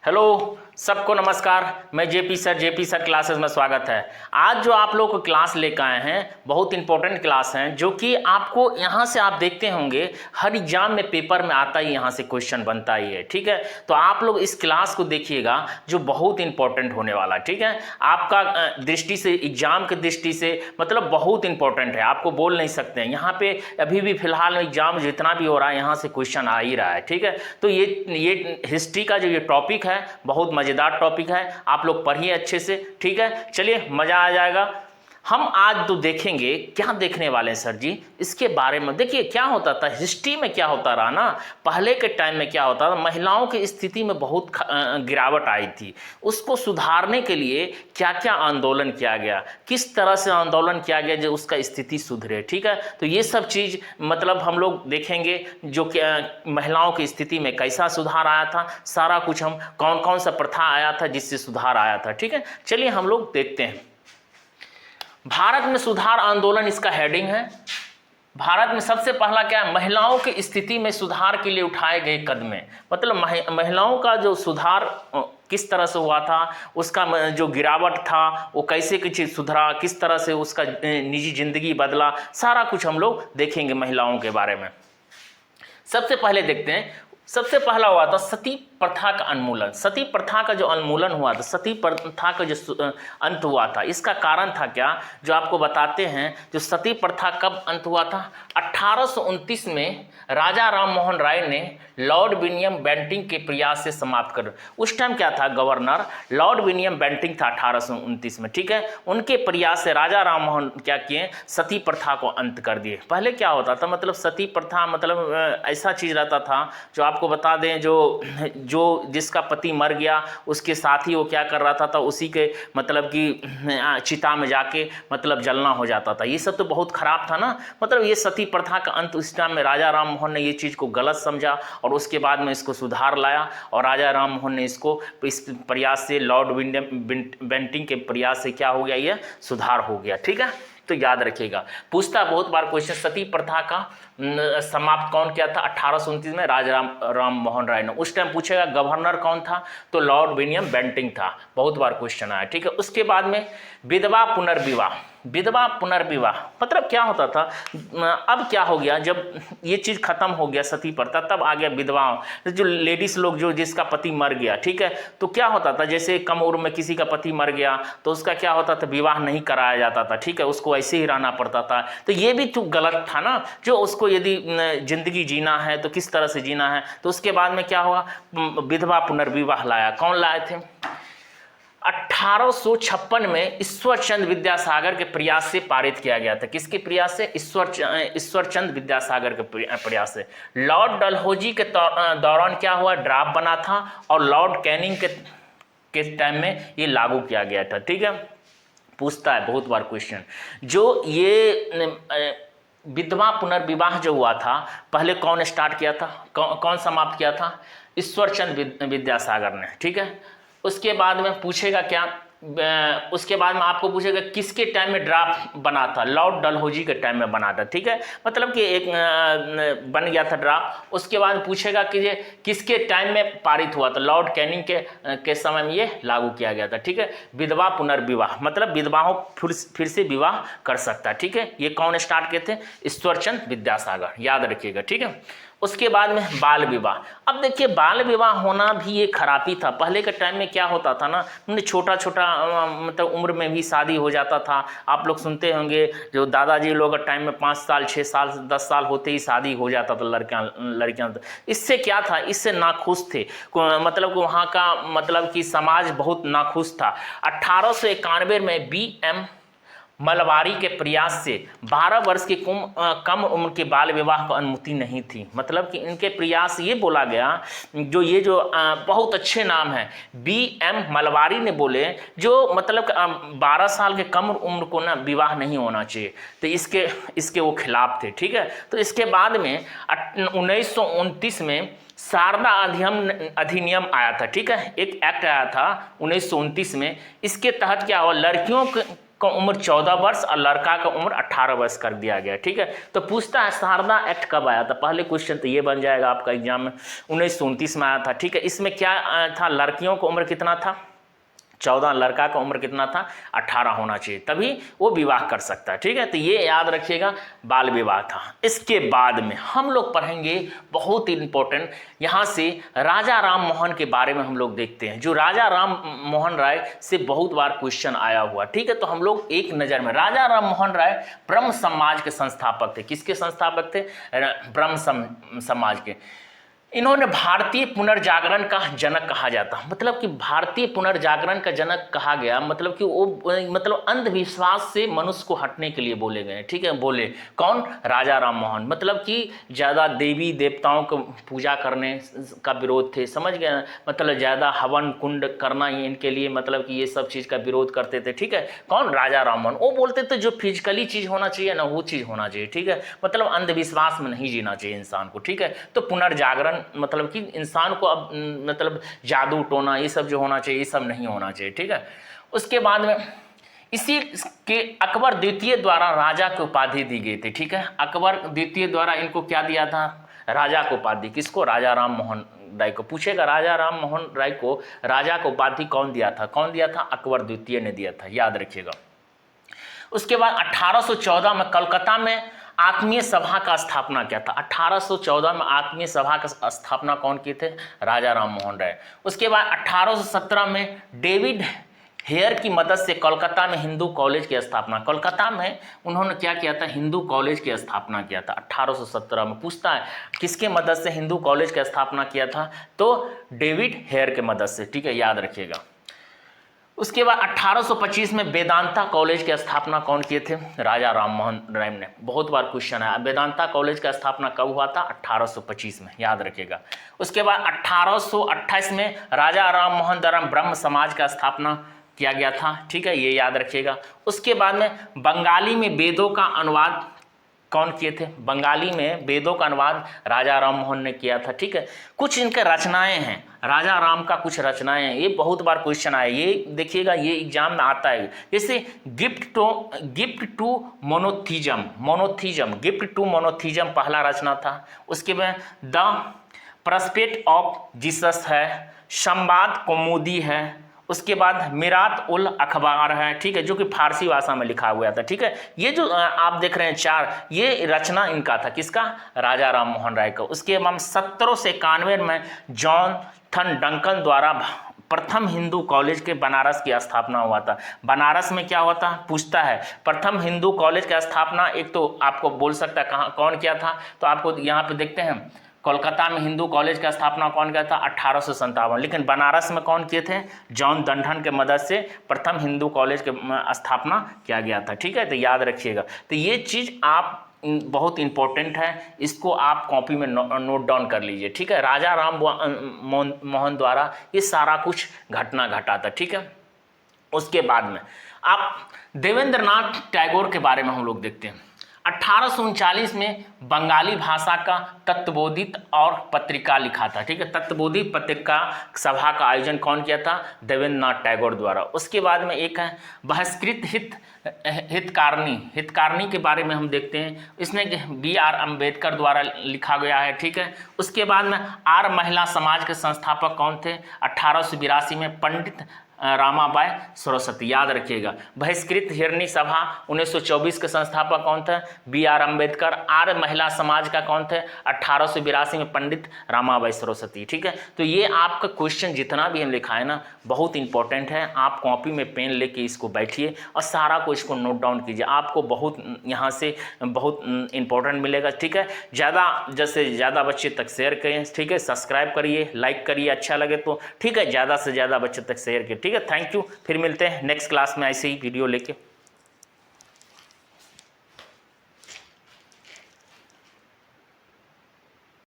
Hello सबको नमस्कार। मैं जेपी सर क्लासेस में स्वागत है। आज जो आप लोग को क्लास लेकर आए हैं बहुत इंपॉर्टेंट क्लास हैं, जो कि आपको यहाँ से आप देखते होंगे हर एग्जाम में पेपर में आता ही, यहाँ से क्वेश्चन बनता ही है। ठीक है, तो आप लोग इस क्लास को देखिएगा जो बहुत इंपॉर्टेंट होने वाला है। ठीक है, आपका दृष्टि से, एग्जाम की दृष्टि से मतलब बहुत इंपॉर्टेंट है, आपको बोल नहीं सकते हैं। यहाँ पे अभी भी फिलहाल एग्जाम जितना भी हो रहा है यहाँ से क्वेश्चन आ ही रहा है। ठीक है, तो ये हिस्ट्री का जो ये टॉपिक है बहुत मजेदार टॉपिक है, आप लोग पढ़िए अच्छे से। ठीक है, चलिए मजा आ जाएगा। हम आज तो देखेंगे, क्या देखने वाले हैं सर जी, इसके बारे में। देखिए क्या होता था हिस्ट्री में, क्या होता रहा ना, पहले के टाइम में क्या होता था, महिलाओं की स्थिति में बहुत गिरावट आई थी। उसको सुधारने के लिए क्या क्या आंदोलन किया गया, किस तरह से आंदोलन किया गया जो उसका स्थिति सुधरे। ठीक है, तो ये सब चीज़ मतलब हम लोग देखेंगे, जो महिलाओं की स्थिति में कैसा सुधार आया था, सारा कुछ हम कौन कौन सा प्रथा आया था जिससे सुधार आया था। ठीक है, चलिए हम लोग देखते हैं। भारत में सुधार आंदोलन इसका हेडिंग है। भारत में सबसे पहला क्या है, महिलाओं की स्थिति में सुधार के लिए उठाए गए कदम। मतलब महिलाओं का जो सुधार किस तरह से हुआ था, उसका जो गिरावट था वो कैसे कुछ सुधरा, किस तरह से उसका निजी जिंदगी बदला, सारा कुछ हम लोग देखेंगे महिलाओं के बारे में। सबसे पहले देखते हैं, सबसे पहला हुआ था सती प्रथा का उन्मूलन। सती प्रथा का जो उन्मूलन हुआ था, सती प्रथा का जो अंत हुआ था, इसका कारण था क्या, जो आपको बताते हैं। जो सती प्रथा कब अंत हुआ था, 1829 में राजा राम मोहन राय ने लॉर्ड विलियम बेंटिंक के प्रयास से समाप्त कर। उस टाइम क्या था, गवर्नर लॉर्ड विलियम बेंटिंक था 1829 में। ठीक है, उनके प्रयास से राजा राम मोहन क्या किए, सती प्रथा को अंत कर दिए। पहले क्या होता था, मतलब सती प्रथा मतलब ऐसा चीज़ रहता था, जो आपको बता दें, जो जिसका पति मर गया उसके साथ ही वो क्या कर रहा था उसी के मतलब कि चिता में जाके मतलब जलना हो जाता था। ये सब तो बहुत खराब था ना। मतलब ये सती प्रथा का अंत उस टाइम में राजा राम मोहन ने ये चीज़ को गलत समझा और उसके बाद में इसको सुधार लाया, और राजा राम मोहन ने इसको इस प्रयास से, लॉर्ड विलियम बेंटिंक के प्रयास से क्या हो गया, ये सुधार हो गया। ठीक है, तो याद रखिएगा, पूछता बहुत बार क्वेश्चन, सती प्रथा का समाप्त कौन किया था, 1829 में राजा राम मोहन राय ने। उस टाइम पूछेगा गवर्नर कौन था, तो लॉर्ड विलियम बेंटिंक था, बहुत बार क्वेश्चन आया। ठीक है, उसके बाद में विधवा पुनर्विवाह। विधवा पुनर्विवाह मतलब क्या होता था, अब क्या हो गया, जब ये चीज़ खत्म हो गया सती प्रथा, तब आ गया विधवाओं, जो लेडीज़ लोग जो जिसका पति मर गया। ठीक है, तो क्या होता था, जैसे कम उम्र में किसी का पति मर गया तो उसका क्या होता था, विवाह नहीं कराया जाता था। ठीक है, उसको ऐसे ही रहना पड़ता था। तो ये भी तो गलत था ना, जो उसको यदि जिंदगी जीना है तो किस तरह से जीना है। तो उसके बाद में क्या हुआ, विधवा पुनर्विवाह लाया। कौन लाए थे, 1856 में ईश्वरचंद विद्यासागर के प्रयास से पारित किया गया था। किसके प्रयास से, ईश्वरचंद विद्यासागर के प्रयास से। लॉर्ड डलहौजी के दौरान क्या हुआ, ड्राफ्ट बना था, और लॉर्ड कैनिंग के टाइम में ये लागू किया गया था। ठीक है, पूछता है बहुत बार क्वेश्चन, जो ये विधवा पुनर्विवाह जो हुआ था, पहले कौन स्टार्ट किया था, कौन समाप्त किया था, ईश्वरचंद विद्यासागर ने। ठीक है, उसके बाद में पूछेगा क्या, उसके बाद में आपको पूछेगा किसके टाइम में ड्राफ्ट बना था, लॉर्ड डलहौजी के टाइम में बना था। ठीक है, मतलब कि एक बन गया था ड्राफ्ट। उसके बाद पूछेगा कि ये किसके टाइम में पारित हुआ था, लॉर्ड कैनिंग के समय में ये लागू किया गया था। ठीक है, विधवा पुनर्विवाह मतलब विधवाओं फिर से विवाह कर सकता है। ठीक है, ये कौन स्टार्ट किए थे, ईश्वरचंद विद्यासागर, याद रखिएगा। ठीक है, उसके बाद में बाल विवाह। अब देखिए बाल विवाह होना भी एक खराबी था। पहले के टाइम में क्या होता था ना, छोटा छोटा मतलब उम्र में भी शादी हो जाता था। आप लोग सुनते होंगे, जो दादाजी लोग के टाइम में 5 साल 6 साल 10 साल होते ही शादी हो जाता था लड़कियां। इससे क्या था, इससे नाखुश थे, मतलब वहाँ का मतलब कि समाज बहुत नाखुश था। 1891 में BM मलबारी के प्रयास से 12 वर्ष की कम उम्र के बाल विवाह को अनुमति नहीं थी। मतलब कि इनके प्रयास ये बोला गया, जो बहुत अच्छे नाम है, BM मलबारी ने बोले, जो मतलब 12 साल के कम उम्र को ना विवाह नहीं होना चाहिए, तो इसके वो खिलाफ थे। ठीक है, तो इसके बाद में 1929 में शारदा अधिनियम आया था। ठीक है, एक एक्ट आया था 1929 में। इसके तहत क्या हुआ, लड़कियों का उम्र 14 वर्ष और लड़का का उम्र 18 वर्ष कर दिया गया। ठीक है, तो पूछता है शारदा एक्ट कब आया था। पहले क्वेश्चन तो ये बन जाएगा आपका एग्जाम में, 1929 में आया था। ठीक है, इसमें क्या था, लड़कियों का उम्र कितना था, 14, लड़का का उम्र कितना था, 18 होना चाहिए, तभी वो विवाह कर सकता है। ठीक है, तो ये याद रखिएगा, बाल विवाह था। इसके बाद में हम लोग पढ़ेंगे बहुत इंपॉर्टेंट, यहाँ से राजा राम मोहन के बारे में हम लोग देखते हैं, जो राजा राम मोहन राय से बहुत बार क्वेश्चन आया हुआ। ठीक है, तो हम लोग एक नज़र में, राजा राम मोहन राय ब्रह्म समाज के संस्थापक थे। किसके संस्थापक थे, ब्रह्म समाज के। इन्होंने भारतीय पुनर्जागरण का जनक कहा जाता, मतलब कि भारतीय पुनर्जागरण का जनक कहा गया, मतलब कि वो मतलब अंधविश्वास से मनुष्य को हटने के लिए बोले गए। ठीक है, बोले कौन, राजा राम मोहन। मतलब कि ज़्यादा देवी देवताओं को पूजा करने का विरोध थे, समझ गए, मतलब ज़्यादा हवन कुंड करना ही इनके लिए, मतलब कि ये सब चीज़ का विरोध करते थे। ठीक है, कौन, राजा राम मोहन। वो बोलते थे जो फिजिकली चीज़ होना चाहिए ना, वो चीज़ होना चाहिए। ठीक है, मतलब अंधविश्वास में नहीं जीना चाहिए इंसान को। ठीक है, तो पुनर्जागरण मतलब कि इंसान को अब मतलब जादू टोना ये सब जो होना चाहिए, ये सब नहीं होना चाहिए। ठीक है, उसके बाद में इसी के अकबर द्वितीय द्वारा राजा की उपाधि दी गई थी। ठीक है, अकबर द्वितीय द्वारा इनको क्या दिया था, राजा को उपाधि। किसको, राजा राम मोहन राय को। पूछेगा राजा राम मोहन राय को राजा को उपाधि कौन दिया था, कौन दिया था, अकबर द्वितीय ने दिया था, याद रखिएगा। उसके बाद 1814 में कलकत्ता में आत्मीय सभा का स्थापना किया था। 1814 में आत्मीय सभा का स्थापना कौन किए थे, राजा राम मोहन राय। उसके बाद 1817 में डेविड हेयर की मदद से कोलकाता में हिंदू कॉलेज की स्थापना, कोलकाता में उन्होंने क्या किया था, हिंदू कॉलेज की स्थापना किया था 1817 में। पूछता है किसके मदद से हिंदू कॉलेज की स्थापना किया था, तो डेविड हेयर के मदद से। ठीक है, याद रखिएगा। उसके बाद 1825 में वेदांता कॉलेज की स्थापना कौन किए थे, राजा राम मोहन राय ने। बहुत बार क्वेश्चन है, वेदांता कॉलेज का स्थापना कब हुआ था, 1825 में, याद रखिएगा। उसके बाद 1828 में राजा राम मोहन द्वारा ब्रह्म समाज का स्थापना किया गया था। ठीक है, ये याद रखिएगा। उसके बाद में बंगाली में वेदों का अनुवाद कौन किए थे, बंगाली में वेदों का अनुवाद राजा राम मोहन ने किया था। ठीक है, कुछ इनके रचनाएं हैं, राजा राम का कुछ रचनाएं हैं, ये बहुत बार क्वेश्चन आए, ये देखिएगा, ये एग्जाम में आता है। जैसे gift to monotheism, gift to monotheism पहला रचना था। उसके बाद द प्रस्पेक्ट ऑफ जीसस है, संवाद कौमुदी है। उसके बाद मिरात उल अखबार है। ठीक है, जो कि फारसी भाषा में लिखा हुआ था। ठीक है, ये जो आप देख रहे हैं चार, ये रचना इनका था, किसका, राजा राम मोहन राय का। उसके बाद 1791 में जॉनथन डंकन द्वारा प्रथम हिंदू कॉलेज के बनारस की स्थापना हुआ था। बनारस में क्या हुआ था, पूछता है, प्रथम हिंदू कॉलेज की स्थापना, एक तो आपको बोल सकता है कहाँ कौन किया था, तो आपको यहाँ पे देखते हैं कोलकाता में हिंदू कॉलेज का स्थापना कौन किया था, 1857। लेकिन बनारस में कौन किए थे, जॉन डंठन के मदद से प्रथम हिंदू कॉलेज के स्थापना किया गया था। ठीक है, तो याद रखिएगा। तो ये चीज़ आप बहुत इंपॉर्टेंट है, इसको आप कॉपी में नोट डाउन कर लीजिए। ठीक है, राजा राम मोहन द्वारा ये सारा कुछ घटना घटा था। ठीक है, उसके बाद में आप देवेंद्रनाथ टैगोर के बारे में हम लोग देखते हैं। 1839 में बंगाली भाषा का तत्वबोधित और पत्रिका लिखा था। ठीक है, तत्वबोधित पत्रिका सभा का आयोजन कौन किया था, देवेंद्रनाथ टैगोर द्वारा। उसके बाद में एक है बहिष्कृत हितकारणी के बारे में हम देखते हैं, इसमें B.R. अम्बेडकर द्वारा लिखा गया है। ठीक है, उसके बाद में आर्य महिला समाज के संस्थापक कौन थे, 1882 में पंडित रामाबाई सरस्वती, याद रखिएगा। बहिष्कृत हिरणी सभा 1924 के संस्थापक कौन थे, B.R. अम्बेडकर। आर्य महिला समाज का कौन थे, 1882 में पंडित रामाबाई सरस्वती। ठीक है, तो ये आपका क्वेश्चन जितना भी हम लिखा है ना, बहुत इंपॉर्टेंट है। आप कॉपी में पेन लेके इसको बैठिए और सारा को इसको नोट डाउन कीजिए, आपको बहुत यहाँ से बहुत इंपॉर्टेंट मिलेगा। ठीक है, ज़्यादा बच्चे तक शेयर करें। ठीक है, सब्सक्राइब करिए, लाइक करिए, अच्छा लगे तो। ठीक है, ज़्यादा से ज़्यादा बच्चे तक शेयर करिए। ठीक है, थैंक यू। फिर मिलते हैं नेक्स्ट क्लास में ऐसे ही वीडियो लेके।